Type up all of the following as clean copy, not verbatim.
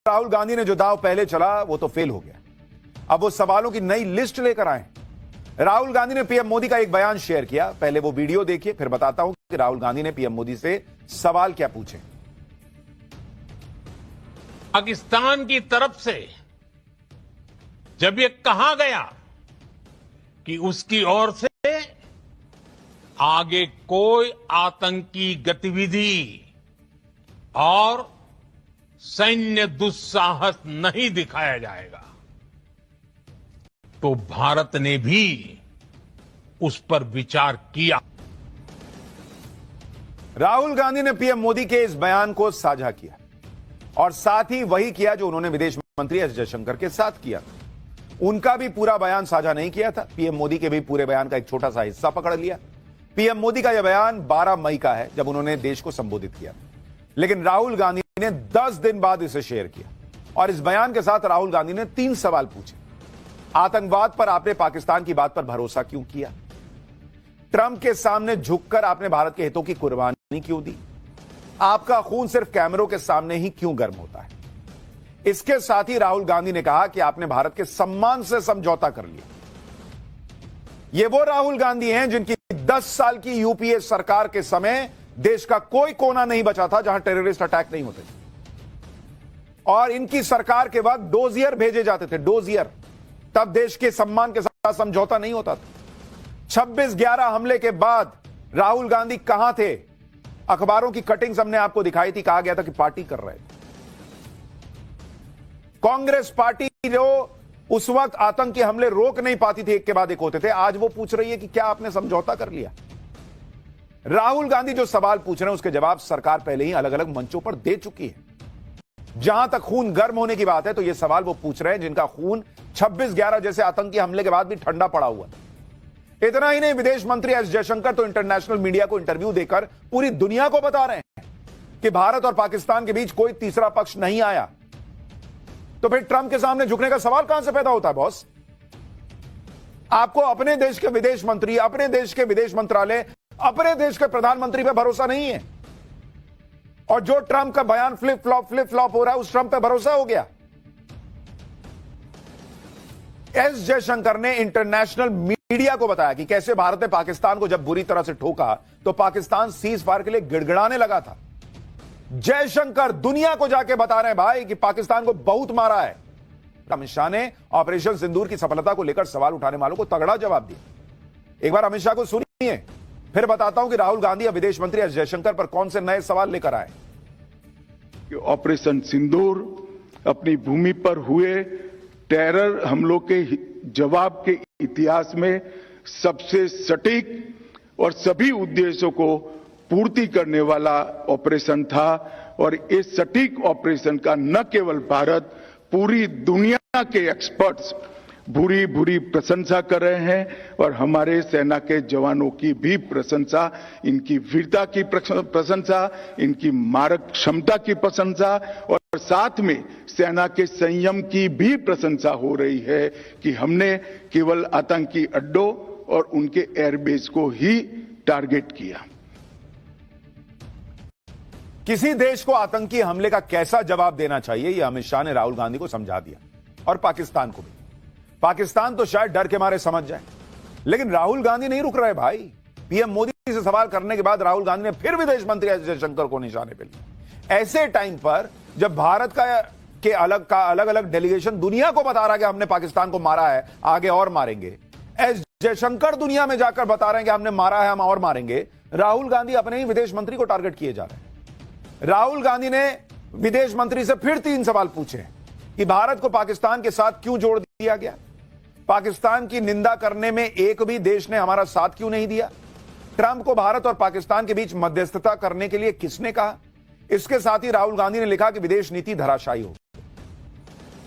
राहुल गांधी ने जो दांव पहले चला वो तो फेल हो गया। अब वो सवालों की नई लिस्ट लेकर आए। राहुल गांधी ने पीएम मोदी का एक बयान शेयर किया। पहले वो वीडियो देखिए, फिर बताता हूं कि राहुल गांधी ने पीएम मोदी से सवाल क्या पूछे। पाकिस्तान की तरफ से जब ये कहा गया कि उसकी ओर से आगे कोई आतंकी गतिविधि और सैन्य दुस्साहस नहीं दिखाया जाएगा, तो भारत ने भी उस पर विचार किया। राहुल गांधी ने पीएम मोदी के इस बयान को साझा किया और साथ ही वही किया जो उन्होंने विदेश मंत्री एस जयशंकर के साथ किया। उनका भी पूरा बयान साझा नहीं किया था, पीएम मोदी के भी पूरे बयान का एक छोटा सा हिस्सा पकड़ लिया। पीएम मोदी का यह बयान 12 मई का है, जब उन्होंने देश को संबोधित किया, लेकिन राहुल गांधी ने 10 दिन बाद इसे शेयर किया और इस बयान के साथ राहुल गांधी ने 3 सवाल पूछे। आतंकवाद पर आपने पाकिस्तान की बात पर भरोसा क्यों किया? ट्रंप के सामने झुककर आपने भारत के हितों की कुर्बानी क्यों दी? आपका खून सिर्फ कैमरों के सामने ही क्यों गर्म होता है? इसके साथ ही राहुल गांधी ने कहा कि आपने भारत के सम्मान से समझौता कर लिया। ये वो राहुल गांधी हैं जिनकी 10 साल की यूपीए सरकार के समय देश का कोई कोना नहीं बचा था जहां टेररिस्ट अटैक नहीं होते थे, और इनकी सरकार के वक्त डोजियर भेजे जाते थे, डोजियर। तब देश के सम्मान के साथ समझौता नहीं होता था। 26/11 हमले के बाद राहुल गांधी कहां थे? अखबारों की कटिंग्स हमने आपको दिखाई थी, कहा गया था कि पार्टी कर रहे थे। कांग्रेस पार्टी जो उस वक्त आतंकी हमले रोक नहीं पाती थी, एक के बाद एक होते थे, आज वो पूछ रही है कि क्या आपने समझौता कर लिया? राहुल गांधी जो सवाल पूछ रहे हैं उसके जवाब सरकार पहले ही अलग अलग मंचों पर दे चुकी है। जहां तक खून गर्म होने की बात है, तो ये सवाल वो पूछ रहे हैं जिनका खून 26/11 जैसे आतंकी हमले के बाद भी ठंडा पड़ा हुआ था। इतना ही नहीं, विदेश मंत्री एस जयशंकर तो इंटरनेशनल मीडिया को इंटरव्यू देकर पूरी दुनिया को बता रहे हैं कि भारत और पाकिस्तान के बीच कोई तीसरा पक्ष नहीं आया। तो फिर ट्रंप के सामने झुकने का सवाल कहां से पैदा होता है बॉस? आपको अपने देश के विदेश मंत्री, अपने देश के विदेश मंत्रालय, अपने देश के प्रधानमंत्री पे भरोसा नहीं है, और जो ट्रंप का बयान फ्लिप फ्लॉप हो रहा है, उस ट्रंप पे भरोसा हो गया। एस जयशंकर ने इंटरनेशनल मीडिया को बताया कि कैसे भारत ने पाकिस्तान को जब बुरी तरह से ठोका तो पाकिस्तान सीज फायर के लिए गिड़गिड़ाने लगा था। जयशंकर दुनिया को जाके बता रहे हैं भाई कि पाकिस्तान को बहुत मारा है। अमित शाह ने ऑपरेशन सिंदूर की सफलता को लेकर सवाल उठाने वालों को तगड़ा जवाब दिया। एक बार अमित शाह को सुनिए, फिर बताता हूं कि राहुल गांधी या विदेश मंत्री एस जयशंकर पर कौन से नए सवाल लेकर आए। ऑपरेशन सिंदूर अपनी भूमि पर हुए टेरर हमलों के जवाब के इतिहास में सबसे सटीक और सभी उद्देश्यों को पूर्ति करने वाला ऑपरेशन था, और इस सटीक ऑपरेशन का न केवल भारत, पूरी दुनिया के एक्सपर्ट्स भूरी भूरी प्रशंसा कर रहे हैं, और हमारे सेना के जवानों की भी प्रशंसा, इनकी वीरता की प्रशंसा, इनकी मारक क्षमता की प्रशंसा, और साथ में सेना के संयम की भी प्रशंसा हो रही है कि हमने केवल आतंकी अड्डों और उनके एयरबेस को ही टारगेट किया। किसी देश को आतंकी हमले का कैसा जवाब देना चाहिए, यह अमित शाह ने राहुल गांधी को समझा दिया, और पाकिस्तान को भी। पाकिस्तान तो शायद डर के मारे समझ जाए, लेकिन राहुल गांधी नहीं रुक रहे भाई। पीएम मोदी से सवाल करने के बाद राहुल गांधी ने फिर विदेश मंत्री एस जयशंकर को निशाने पे लिया। ऐसे टाइम पर जब भारत का अलग अलग डेलीगेशन दुनिया को बता रहा है कि हमने पाकिस्तान को मारा है, आगे और मारेंगे, एस जयशंकर दुनिया में जाकर बता रहे हैं कि हमने मारा है, हम और मारेंगे, राहुल गांधी अपने ही विदेश मंत्री को टारगेट किए जा रहे हैं। राहुल गांधी ने विदेश मंत्री से फिर 3 सवाल पूछे कि भारत को पाकिस्तान के साथ क्यों जोड़ दिया गया, पाकिस्तान की निंदा करने में एक भी देश ने हमारा साथ क्यों नहीं दिया, ट्रंप को भारत और पाकिस्तान के बीच मध्यस्थता करने के लिए किसने कहा। इसके साथ ही राहुल गांधी ने लिखा कि विदेश नीति धराशायी हो।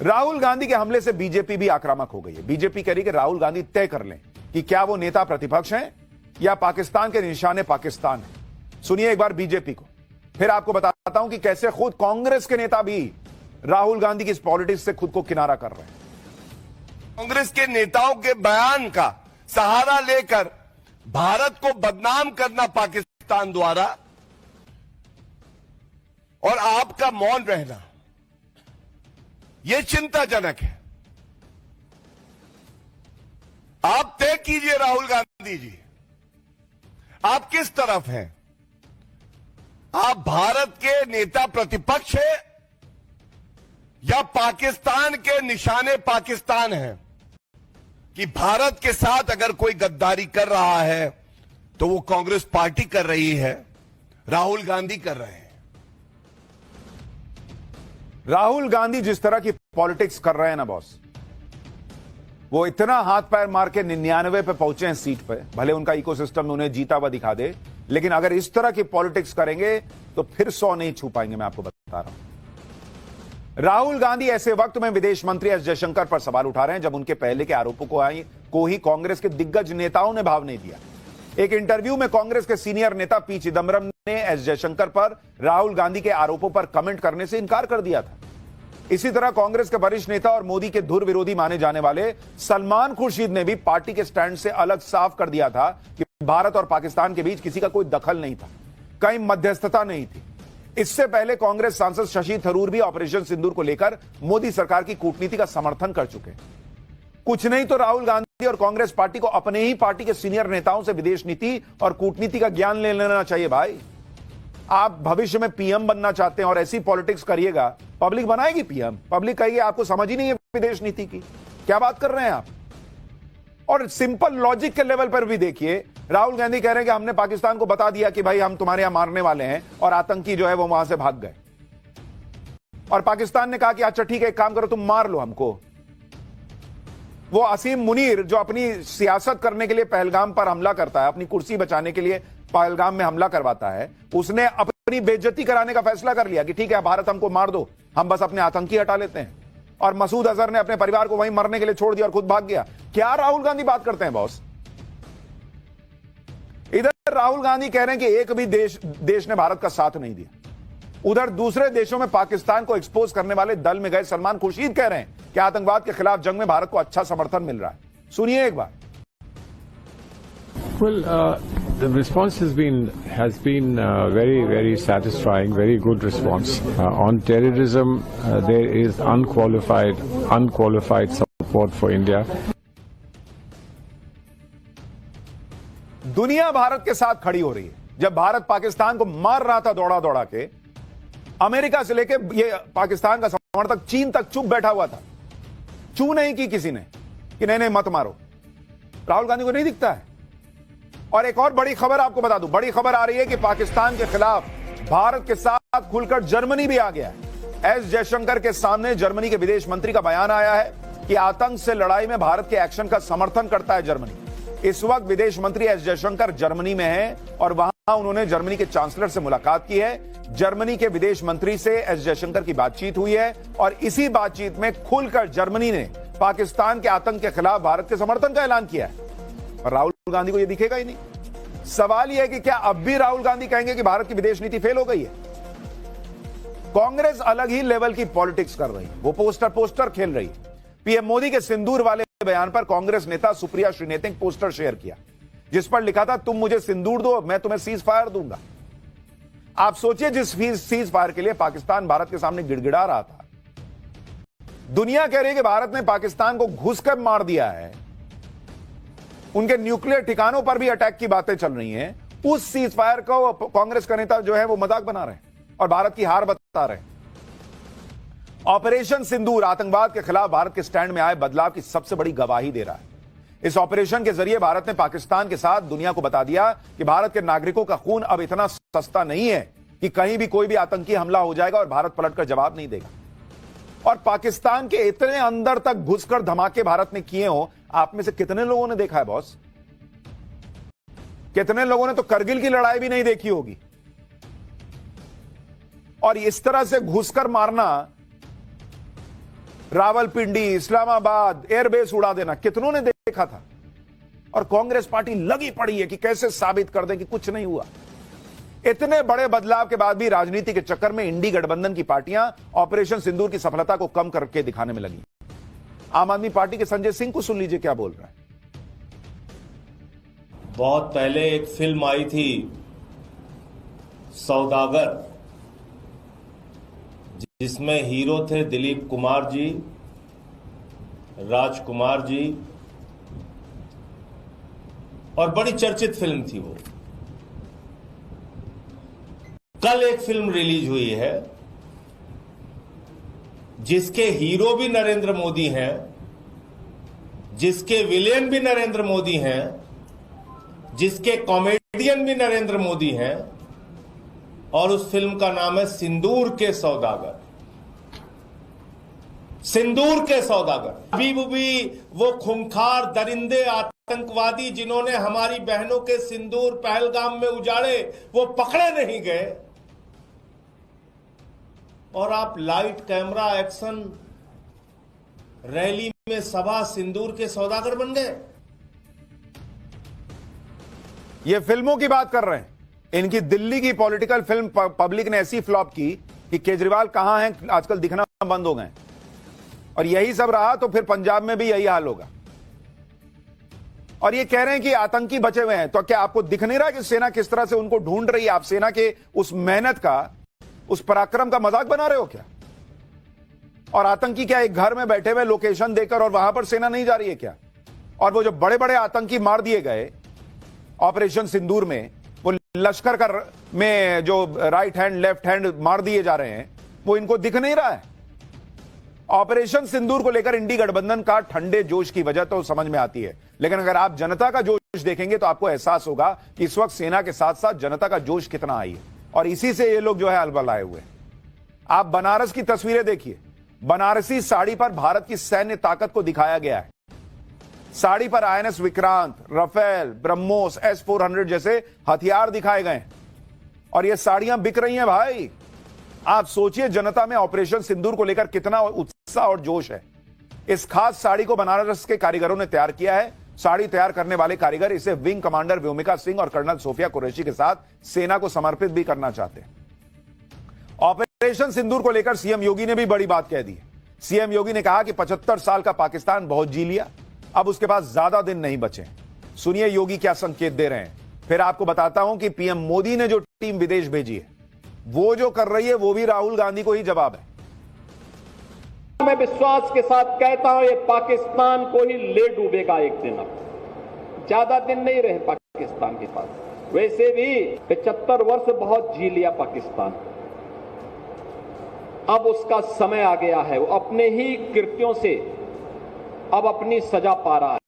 राहुल गांधी के हमले से बीजेपी भी आक्रामक हो गई है। बीजेपी कह रही कि राहुल गांधी तय कर लें कि क्या वो नेता प्रतिपक्ष हैं या पाकिस्तान के निशाने पाकिस्तान है। सुनिए एक बार बीजेपी को, फिर आपको बताता हूं कि कैसे खुद कांग्रेस के नेता भी राहुल गांधी की इस पॉलिटिक्स से खुद को किनारा कर रहे हैं। कांग्रेस के नेताओं के बयान का सहारा लेकर भारत को बदनाम करना पाकिस्तान द्वारा, और आपका मौन रहना, यह चिंताजनक है। आप तय कीजिए राहुल गांधी जी, आप किस तरफ हैं? आप भारत के नेता प्रतिपक्ष हैं या पाकिस्तान के निशाने पाकिस्तान हैं? कि भारत के साथ अगर कोई गद्दारी कर रहा है तो वो कांग्रेस पार्टी कर रही है, राहुल गांधी कर रहे हैं। राहुल गांधी जिस तरह की पॉलिटिक्स कर रहे हैं ना बॉस, वो इतना हाथ पैर मार के 99 पे पहुंचे हैं सीट पे, भले उनका इकोसिस्टम उन्हें जीता हुआ दिखा दे, लेकिन अगर इस तरह की पॉलिटिक्स करेंगे तो फिर 100 नहीं छू पाएंगे, मैं आपको बता रहा हूं। राहुल गांधी ऐसे वक्त में विदेश मंत्री एस जयशंकर पर सवाल उठा रहे हैं जब उनके पहले के आरोपों को ही कांग्रेस के दिग्गज नेताओं ने भाव नहीं दिया। एक इंटरव्यू में कांग्रेस के सीनियर नेता पी चिदंबरम ने एस जयशंकर पर राहुल गांधी के आरोपों पर कमेंट करने से इनकार कर दिया था। इसी तरह कांग्रेस के वरिष्ठ नेता और मोदी के धुर विरोधी माने जाने वाले सलमान खुर्शीद ने भी पार्टी के स्टैंड से अलग साफ कर दिया था कि भारत और पाकिस्तान के बीच किसी का कोई दखल नहीं था, कहीं मध्यस्थता नहीं थी। इससे पहले कांग्रेस सांसद शशि थरूर भी ऑपरेशन सिंदूर को लेकर मोदी सरकार की कूटनीति का समर्थन कर चुके हैं। कुछ नहीं तो राहुल गांधी और कांग्रेस पार्टी को अपने ही पार्टी के सीनियर नेताओं से विदेश नीति और कूटनीति का ज्ञान ले लेना चाहिए भाई। आप भविष्य में पीएम बनना चाहते हैं और ऐसी पॉलिटिक्स करिएगा, पब्लिक बनाएगी पीएम। पब्लिक कहेगी आपको समझ ही नहीं है विदेश नीति की, क्या बात कर रहे हैं आप। और सिंपल लॉजिक के लेवल पर भी देखिए, राहुल गांधी कह रहे हैं कि हमने पाकिस्तान को बता दिया कि भाई हम तुम्हारे यहां मारने वाले हैं और आतंकी जो है वो वहां से भाग गए, और पाकिस्तान ने कहा कि अच्छा ठीक है एक काम करो तुम मार लो हमको। वो असीम मुनीर जो अपनी सियासत करने के लिए पहलगाम पर हमला करता है, अपनी कुर्सी बचाने के लिए पहलगाम में हमला करवाता है, उसने अपनी बेइज्जती कराने का फैसला कर लिया कि ठीक है भारत हमको मार दो, हम बस अपने आतंकी हटा लेते हैं। और मसूद अजहर ने अपने परिवार को वहीं मरने के लिए छोड़ दिया और खुद भाग गया। क्या राहुल गांधी बात करते हैं बॉस। इधर राहुल गांधी कह रहे हैं कि एक भी देश ने भारत का साथ नहीं दिया, उधर दूसरे देशों में पाकिस्तान को एक्सपोज करने वाले दल में गए सलमान खुर्शीद कह रहे हैं कि आतंकवाद के खिलाफ जंग में भारत को अच्छा समर्थन मिल रहा है। सुनिए एक बार। Well, the response has been very satisfying, very good response. On terrorism, there is unqualified support for India. दुनिया भारत के साथ खड़ी हो रही है। जब भारत पाकिस्तान को मार रहा था दौड़ा दौड़ा के, अमेरिका से लेके ये पाकिस्तान का समर्थक चीन तक चुप बैठा हुआ था, चू नहीं की किसी ने कि नहीं मत मारो। राहुल गांधी को नहीं दिखता है। और एक और बड़ी खबर आपको बता दूं, बड़ी खबर आ रही है कि पाकिस्तान के खिलाफ भारत के साथ खुलकर जर्मनी भी आ गया है। एस जयशंकर के सामने जर्मनी के विदेश मंत्री का बयान आया है कि आतंक से लड़ाई में भारत के एक्शन का समर्थन करता है जर्मनी। इस वक्त विदेश मंत्री एस जयशंकर जर्मनी में हैं और वहां उन्होंने जर्मनी के चांसलर से मुलाकात की है। जर्मनी के विदेश मंत्री से एस जयशंकर की बातचीत हुई है और इसी बातचीत में खुलकर जर्मनी ने पाकिस्तान के आतंक के खिलाफ भारत के समर्थन का ऐलान किया है। और राहुल गांधी को यह दिखेगा ही नहीं। सवाल यह है कि क्या अब भी राहुल गांधी कहेंगे कि भारत की विदेश नीति फेल हो गई है। कांग्रेस अलग ही लेवल की पॉलिटिक्स कर रही है, वो पोस्टर खेल रही है। पीएम मोदी के सिंदूर वाले बयान पर कांग्रेस नेता सुप्रिया श्रीनेत ने पोस्टर शेयर किया जिस पर लिखा था तुम मुझे सिंदूर दो मैं तुम्हें सीज फायर दूंगा। आप सोचिए जिस सीज फायर के लिए पाकिस्तान भारत के सामने गिड़गिड़ा रहा था, दुनिया कह रही है कि भारत ने पाकिस्तान को घुसकर मार दिया है, उनके न्यूक्लियर ठिकानों पर भी अटैक की बातें चल रही हैं। उस सीज फायर को कांग्रेस का नेता जो है वो मजाक बना रहे हैं और भारत की हार बता रहे हैं। ऑपरेशन सिंदूर आतंकवाद के खिलाफ भारत के स्टैंड में आए बदलाव की सबसे बड़ी गवाही दे रहा है। इस ऑपरेशन के जरिए भारत ने पाकिस्तान के साथ दुनिया को बता दिया कि भारत के नागरिकों का खून अब इतना सस्ता नहीं है कि कहीं भी कोई भी आतंकी हमला हो जाएगा और भारत पलटकर जवाब नहीं देगा। और पाकिस्तान के इतने अंदर तक घुसकर धमाके भारत ने किए हो, आप में से कितने लोगों ने देखा है बॉस? कितने लोगों ने तो करगिल की लड़ाई भी नहीं देखी होगी। और इस तरह से घुसकर मारना, रावलपिंडी, इस्लामाबाद, एयरबेस उड़ा देना, कितनों ने देखा था। और कांग्रेस पार्टी लगी पड़ी है कि कैसे साबित कर दे कि कुछ नहीं हुआ। इतने बड़े बदलाव के बाद भी राजनीति के चक्कर में इंडी गठबंधन की पार्टियां ऑपरेशन सिंदूर की सफलता को कम करके दिखाने में लगी। आम आदमी पार्टी के संजय सिंह को सुन लीजिए क्या बोल रहा है। बहुत पहले एक फिल्म आई थी सौदागर, जिसमें हीरो थे दिलीप कुमार जी, राजकुमार जी, और बड़ी चर्चित फिल्म थी वो। कल एक फिल्म रिलीज हुई है जिसके हीरो भी नरेंद्र मोदी हैं, जिसके विलेन भी नरेंद्र मोदी हैं, जिसके कॉमेडियन भी नरेंद्र मोदी हैं, और उस फिल्म का नाम है सिंदूर के सौदागर। सिंदूर के सौदागर। अभी भी वो खूंखार दरिंदे आतंकवादी जिन्होंने हमारी बहनों के सिंदूर पहलगाम में उजाड़े, वो पकड़े नहीं गए, और आप लाइट कैमरा एक्शन रैली में सभा सिंदूर के सौदागर बन गए। ये फिल्मों की बात कर रहे हैं। इनकी दिल्ली की पॉलिटिकल फिल्म पब्लिक ने ऐसी फ्लॉप की कि केजरीवाल कहां हैं आजकल दिखना बंद हो गए, और यही सब रहा तो फिर पंजाब में भी यही हाल होगा। और ये कह रहे हैं कि आतंकी बचे हुए हैं, तो क्या आपको दिख नहीं रहा कि सेना किस तरह से उनको ढूंढ रही है? आप सेना के उस मेहनत का, उस पराक्रम का मजाक बना रहे हो क्या? और आतंकी क्या एक घर में बैठे हुए लोकेशन देकर और वहां पर सेना नहीं जा रही है क्या? और वो जो बड़े बड़े आतंकी मार दिए गए ऑपरेशन सिंदूर में, वो लश्कर का में जो राइट हैंड लेफ्ट हैंड मार दिए जा रहे हैं, वो इनको दिख नहीं रहा है? ऑपरेशन सिंदूर को लेकर इंडी गठबंधन का ठंडे जोश की वजह तो समझ में आती है, लेकिन अगर आप जनता का जोश देखेंगे तो आपको एहसास होगा कि इस वक्त सेना के साथ साथ जनता का जोश कितना आई है, और इसी से ये लोग जो है अलबल आए हुए हैं। आप बनारस की तस्वीरें देखिए, बनारसी साड़ी पर भारत की सैन्य ताकत को दिखाया गया है। साड़ी पर INS Vikrant, Rafale, BrahMos, S-400 जैसे हथियार दिखाए गए हैं, और ये साड़ियां बिक रही हैं भाई। आप सोचिए जनता में ऑपरेशन सिंदूर को लेकर कितना उत्साह और जोश है। इस खास साड़ी को बनारस के कारीगरों ने तैयार किया है। साड़ी तैयार करने वाले कारीगर इसे विंग कमांडर व्योमिका सिंह और कर्नल सोफिया कुरैशी के साथ सेना को समर्पित भी करना चाहते हैं। ऑपरेशन सिंदूर को लेकर सीएम योगी ने भी बड़ी बात कह दी है। सीएम योगी ने कहा कि 75 साल का पाकिस्तान बहुत जी लिया, अब उसके पास ज्यादा दिन नहीं बचे। सुनिए योगी क्या संकेत दे रहे हैं। फिर आपको बताता हूं कि पीएम मोदी ने जो टीम विदेश भेजी है, वो जो कर रही है वो भी राहुल गांधी को ही जवाब है। मैं विश्वास के साथ कहता हूं, ये पाकिस्तान को ही ले डूबेगा एक दिन। अब ज्यादा दिन नहीं रहे पाकिस्तान के पास। वैसे भी 75 वर्ष बहुत जी लिया पाकिस्तान, अब उसका समय आ गया है। वो अपने ही कृत्यों से अब अपनी सजा पा रहा है।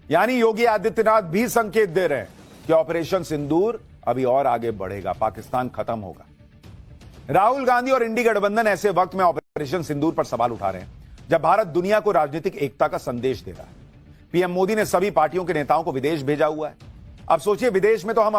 यानी योगी आदित्यनाथ भी संकेत दे रहे हैं कि ऑपरेशन सिंदूर अभी और आगे बढ़ेगा, पाकिस्तान खत्म होगा। राहुल गांधी और इंडी गठबंधन ऐसे वक्त में ऑपरेशन सिंदूर पर सवाल उठा रहे हैं जब भारत दुनिया को राजनीतिक एकता का संदेश दे रहा है। पीएम मोदी ने सभी पार्टियों के नेताओं को विदेश भेजा हुआ है। अब सोचिए, विदेश में तो हम